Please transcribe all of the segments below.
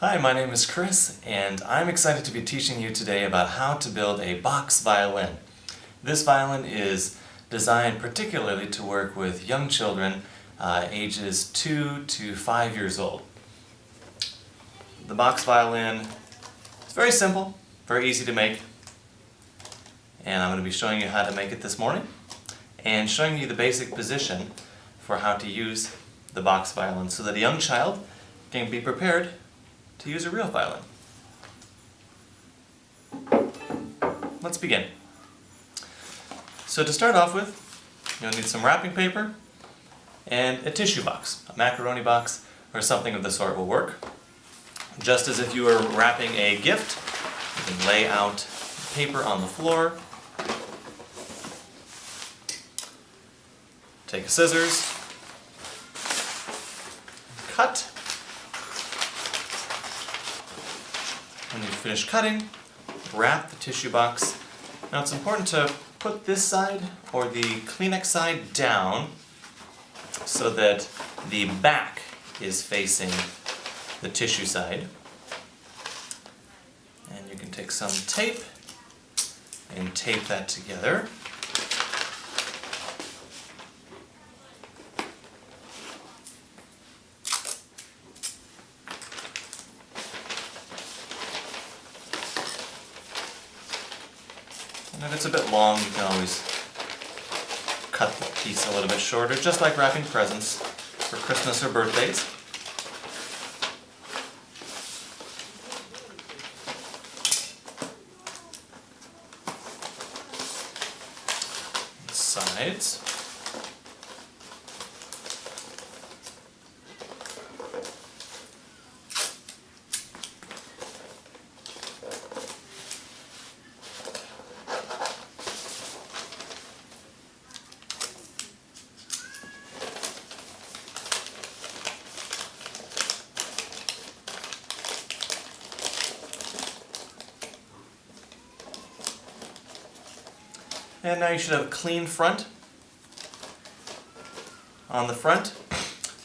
Hi, my name is Chris, and I'm excited to be teaching you today about how to build a box violin. This violin is designed particularly to work with young children ages 2 to 5 years old. The box violin is very simple, very easy to make, and I'm going to be showing you how to make it this morning and showing you the basic position for how to use the box violin so that a young child can be prepared to use a real violin. Let's begin. So to start off with, you'll need some wrapping paper and a tissue box. A macaroni box or something of the sort will work. Just as if you were wrapping a gift, you can lay out paper on the floor, take scissors, cut. When you finish cutting, wrap the tissue box. Now it's important to put this side or the Kleenex side down so that the back is facing the tissue side. And you can take some tape and tape that together. And if it's a bit long, you can always cut the piece a little bit shorter, just like wrapping presents for Christmas or birthdays. Sides. And now you should have a clean front. On the front,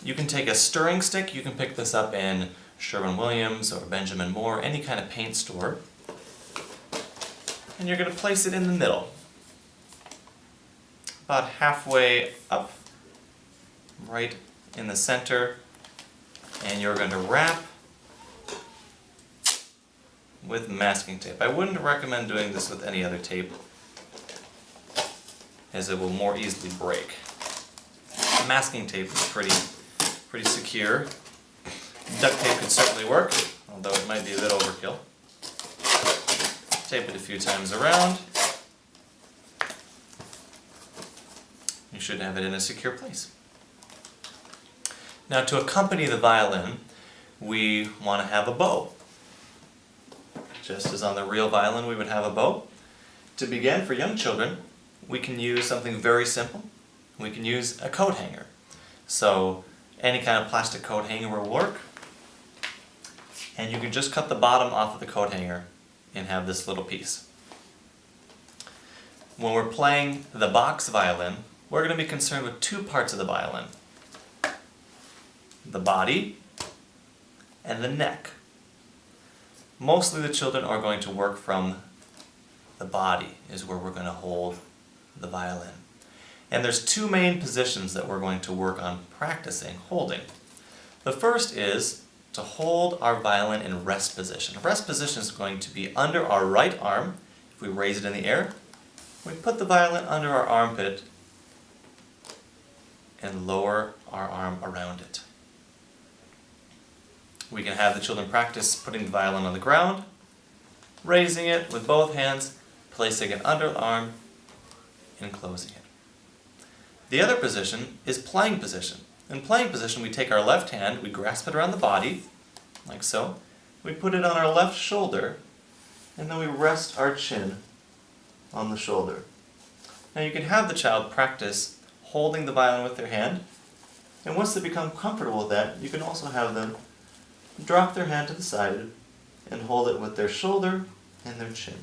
you can take a stirring stick. You can pick this up in Sherwin-Williams or Benjamin Moore, any kind of paint store. And you're going to place it in the middle, about halfway up, right in the center. And you're going to wrap with masking tape. I wouldn't recommend doing this with any other tape, as it will more easily break. Masking tape is pretty secure. Duct tape could certainly work, although it might be a bit overkill. Tape it a few times around. You should have it in a secure place. Now, to accompany the violin, we want to have a bow. Just as on the real violin we would have a bow. To begin, for young children, we can use something very simple. We can use a coat hanger. So any kind of plastic coat hanger will work. And you can just cut the bottom off of the coat hanger and have this little piece. When we're playing the box violin, we're going to be concerned with two parts of the violin: the body and the neck. Mostly the children are going to work from the body, is where we're going to hold the violin. And there's two main positions that we're going to work on practicing holding. The first is to hold our violin in rest position. Rest position is going to be under our right arm. If we raise it in the air, we put the violin under our armpit and lower our arm around it. We can have the children practice putting the violin on the ground, raising it with both hands, placing it under the arm, and closing it. The other position is playing position. In playing position, we take our left hand, we grasp it around the body, like so. We put it on our left shoulder, and then we rest our chin on the shoulder. Now you can have the child practice holding the violin with their hand, and once they become comfortable with that, you can also have them drop their hand to the side and hold it with their shoulder and their chin.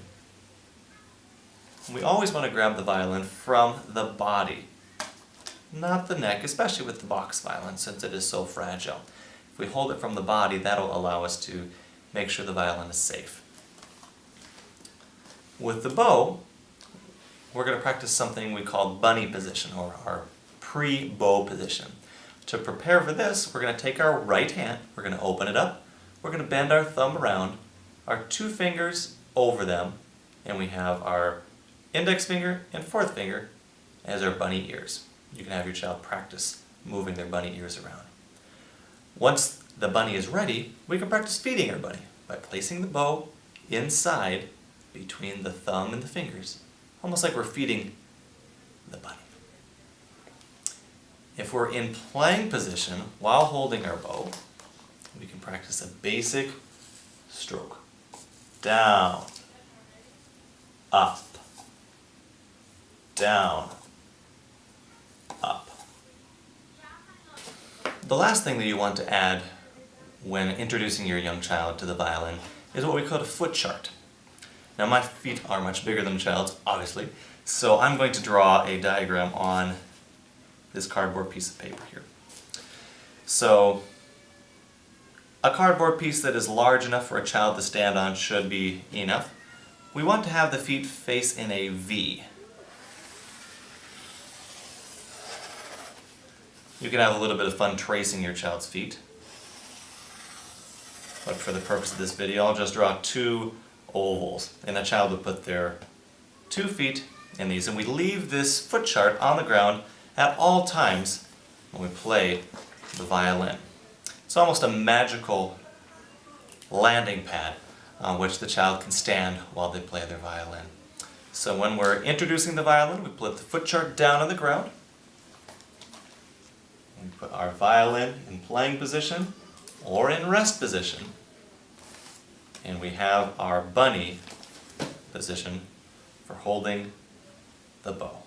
We always want to grab the violin from the body, not the neck, especially with the box violin since it is so fragile. If we hold it from the body, that'll allow us to make sure the violin is safe. With the bow, we're going to practice something we call bunny position, or our pre-bow position. To prepare for this, we're going to take our right hand, we're going to open it up, we're going to bend our thumb around, our 2 fingers over them, and we have our index finger and 4th finger as our bunny ears. You can have your child practice moving their bunny ears around. Once the bunny is ready, we can practice feeding our bunny by placing the bow inside between the thumb and the fingers, almost like we're feeding the bunny. If we're in playing position while holding our bow, we can practice a basic stroke. Down, up, down, up. The last thing that you want to add when introducing your young child to the violin is what we call a foot chart. Now my feet are much bigger than a child's, obviously, so I'm going to draw a diagram on this cardboard piece of paper here. So a cardboard piece that is large enough for a child to stand on should be enough. We want to have the feet face in a V. You can have a little bit of fun tracing your child's feet, but for the purpose of this video I'll just draw 2 ovals, and a child would put their 2 feet in these, and we leave this foot chart on the ground at all times when we play the violin. It's almost a magical landing pad on which the child can stand while they play their violin. So when we're introducing the violin, we put the foot chart down on the ground. We put our violin in playing position or in rest position. And we have our bunny position for holding the bow.